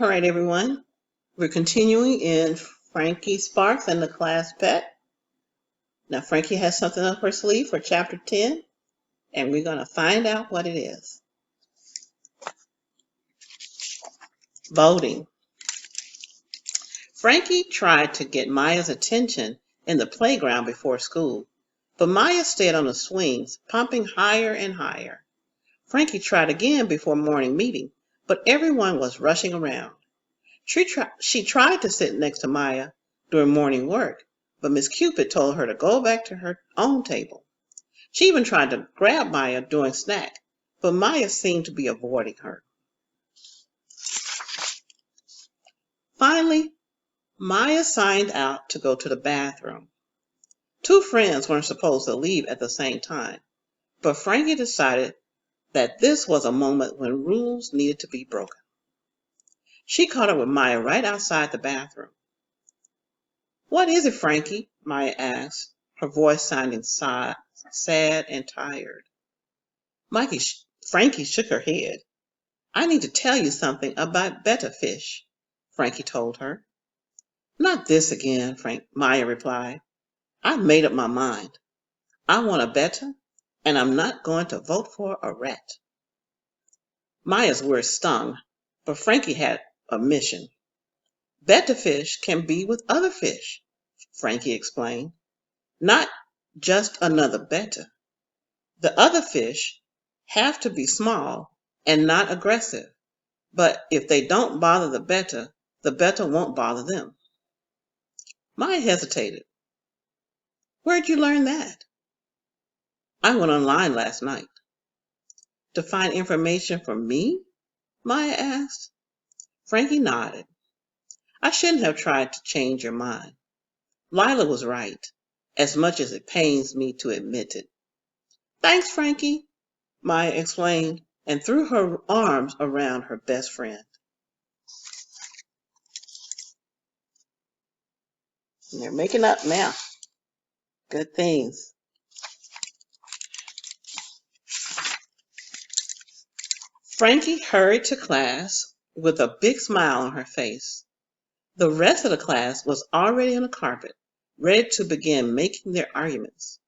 All right, everyone. We're continuing in Frankie Sparks and the Class Pet. Now, Frankie has something up her sleeve for Chapter 10, and we're going to find out what it is. Voting. Frankie tried to get Maya's attention in the playground before school, but Maya stayed on the swings, pumping higher and higher. Frankie tried again before morning meeting, but everyone was rushing around. She tried to sit next to Maya during morning work, but Miss Cupid told her to go back to her own table. She even tried to grab Maya during snack, but Maya seemed to be avoiding her. Finally, Maya signed out to go to the bathroom. Two friends weren't supposed to leave at the same time, but Frankie decided that this was a moment when rules needed to be broken. She caught up with Maya right outside the bathroom. "What is it, Frankie?" Maya asked, her voice sounding sad and tired. Frankie shook her head. "I need to tell you something about betta fish," Frankie told her. "Not this again," Maya replied. "I've made up my mind. I want a betta, and I'm not going to vote for a rat." Maya's words stung, but Frankie had a mission. "Betta fish can be with other fish," Frankie explained. "Not just another betta. The other fish have to be small and not aggressive, but if they don't bother the betta won't bother them." Maya hesitated. "Where'd you learn that?" "I went online last night." "To find information for me?" Maya asked. Frankie nodded. "I shouldn't have tried to change your mind. Lila was right, as much as it pains me to admit it." "Thanks, Frankie," Maya explained, and threw her arms around her best friend. And they're making up now. Good things. Frankie hurried to class with a big smile on her face. The rest of the class was already on the carpet, ready to begin making their arguments.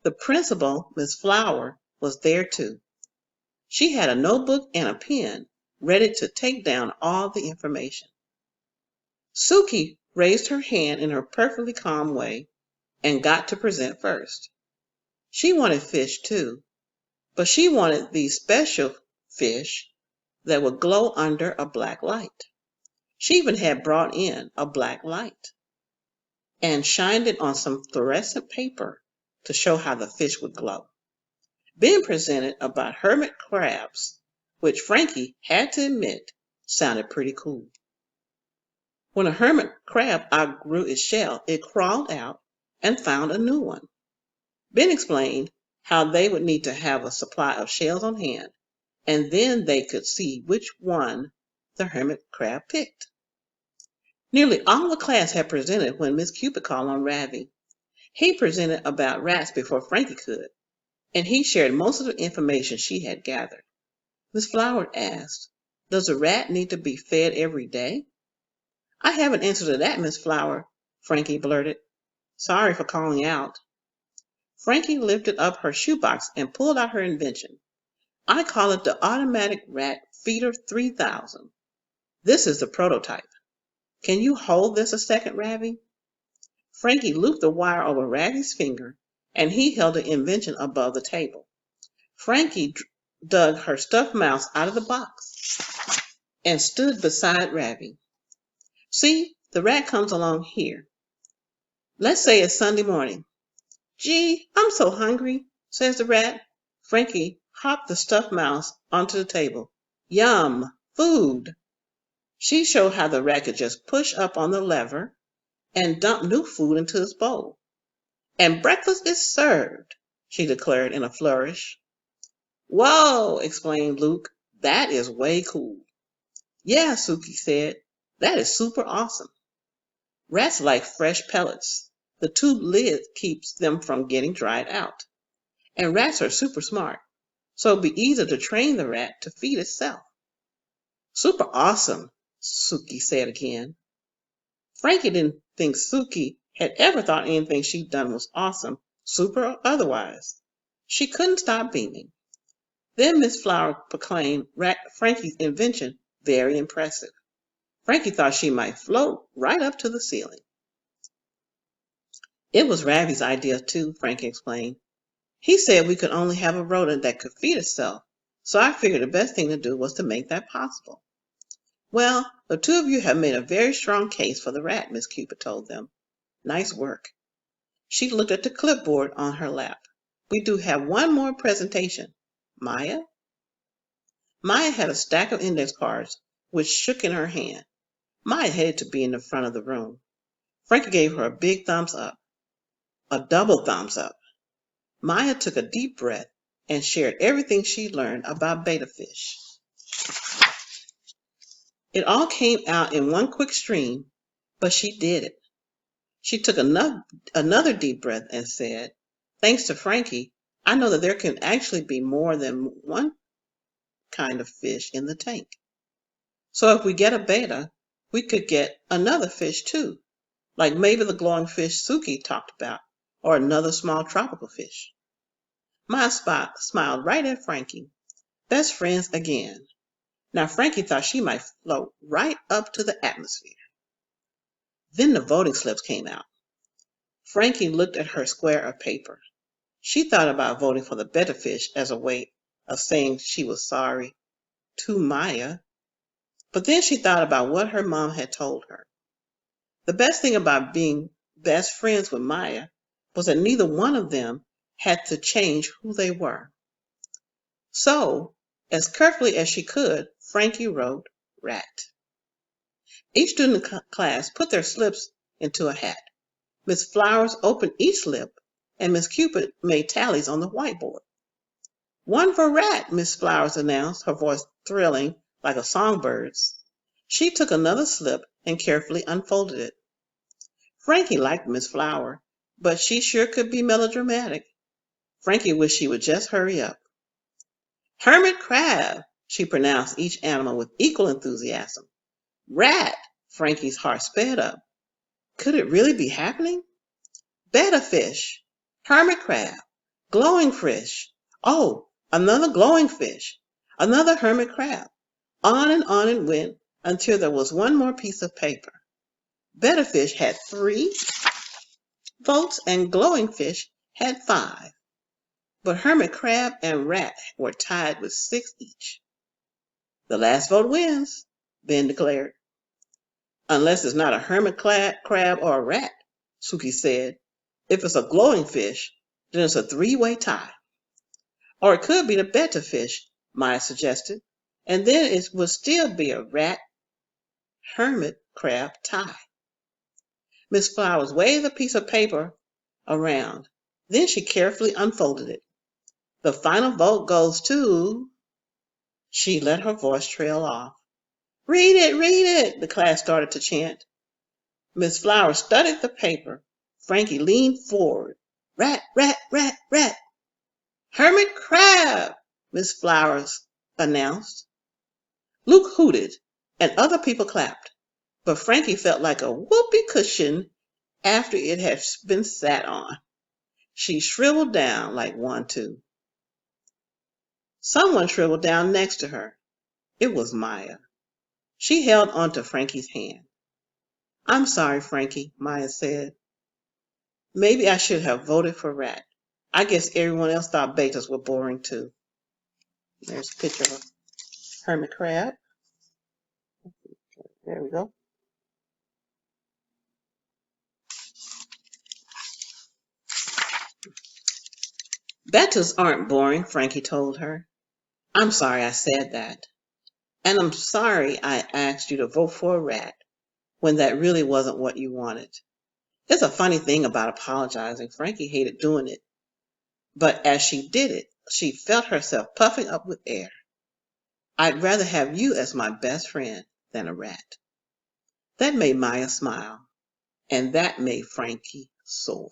The principal, Miss Flower, was there too. She had a notebook and a pen, ready to take down all the information. Suki raised her hand in her perfectly calm way and got to present first. She wanted fish too, but she wanted these special fish that would glow under a black light. She even had brought in a black light and shined it on some fluorescent paper to show how the fish would glow. Ben presented about hermit crabs, which Frankie had to admit sounded pretty cool. When a hermit crab outgrew its shell, it crawled out and found a new one. Ben explained how they would need to have a supply of shells on hand, and then they could see which one the hermit crab picked. Nearly all the class had presented when Miss Cupid called on Ravi. He presented about rats before Frankie could, and he shared most of the information she had gathered. Miss Flower asked, "Does a rat need to be fed every day?" "I have an answer to that, Miss Flower," Frankie blurted. "Sorry for calling out." Frankie lifted up her shoebox and pulled out her invention. "I call it the Automatic Rat Feeder 3000. This is the prototype. Can you hold this a second, Ravi?" Frankie looped the wire over Ravi's finger, and he held the invention above the table. Frankie dug her stuffed mouse out of the box and stood beside Ravi. "See, the rat comes along here. Let's say it's Sunday morning. 'Gee, I'm so hungry,' says the rat." Frankie hopped the stuffed mouse onto the table. "Yum, food." She showed how the rat could just push up on the lever and dump new food into his bowl. "And breakfast is served," she declared in a flourish. "Whoa!" exclaimed Luke. "That is way cool." "Yeah," Suki said. "That is super awesome." Rats like fresh pellets. The tube lid keeps them from getting dried out. And rats are super smart, so it'd be easy to train the rat to feed itself. "Super awesome," Suki said again. Frankie didn't think Suki had ever thought anything she'd done was awesome, super or otherwise. She couldn't stop beaming. Then Miss Flower proclaimed Frankie's invention very impressive. Frankie thought she might float right up to the ceiling. It was Ravi's idea too, Frankie explained. He said we could only have a rodent that could feed itself, so I figured the best thing to do was to make that possible. Well, the two of you have made a very strong case for the rat, Miss Cupid told them. Nice work. She looked at the clipboard on her lap. We do have one more presentation. Maya? Maya had a stack of index cards, which shook in her hand. Maya hated to be in the front of the room. Frankie gave her a big thumbs up, a double thumbs up. Maya took a deep breath and shared everything she learned about betta fish. It all came out in one quick stream, but she did it. She took another deep breath and said, thanks to Frankie, I know that there can actually be more than one kind of fish in the tank. So if we get a betta, we could get another fish too, like maybe the glowing fish Suki talked about, or another small tropical fish. Maya smiled right at Frankie. Best friends again. Now Frankie thought she might float right up to the atmosphere. Then the voting slips came out. Frankie looked at her square of paper. She thought about voting for the betta fish as a way of saying she was sorry to Maya. But then she thought about what her mom had told her. The best thing about being best friends with Maya was that neither one of them had to change who they were. So, as carefully as she could, Frankie wrote rat. Each student in the class put their slips into a hat. Miss Flowers opened each slip, and Miss Cupid made tallies on the whiteboard. One for rat, Miss Flowers announced, her voice thrilling like a songbird's. She took another slip and carefully unfolded it. Frankie liked Miss Flower, but she sure could be melodramatic. Frankie wished she would just hurry up. Hermit crab, she pronounced each animal with equal enthusiasm. Rat, Frankie's heart sped up. Could it really be happening? Betta fish, hermit crab, glowing fish. Oh, another glowing fish, another hermit crab. On it went until there was one more piece of paper. Betta fish had 3 votes and glowing fish had 5. But hermit crab and rat were tied with 6 each. The last vote wins, Ben declared. Unless it's not a hermit crab or a rat, Suki said. If it's a glowing fish, then it's a 3-way tie. Or it could be the betta fish, Maya suggested, and then it would still be a rat hermit crab tie. Miss Flowers waved a piece of paper around. Then she carefully unfolded it. The final vote goes to... She let her voice trail off. Read it, the class started to chant. Miss Flowers studied the paper. Frankie leaned forward. Rat, rat, rat, rat. Hermit crab, Miss Flowers announced. Luke hooted, and other people clapped, but Frankie felt like a whoopee cushion after it had been sat on. She shriveled down like one too. Someone shriveled down next to her. It was Maya. She held onto Frankie's hand. I'm sorry, Frankie, Maya said. Maybe I should have voted for rat. I guess everyone else thought bettas were boring too. There's a picture of a hermit crab. There we go. Bettas aren't boring, Frankie told her. I'm sorry I said that. And I'm sorry I asked you to vote for a rat when that really wasn't what you wanted. It's a funny thing about apologizing. Frankie hated doing it. But as she did it, she felt herself puffing up with air. I'd rather have you as my best friend than a rat. That made Maya smile, and that made Frankie soar.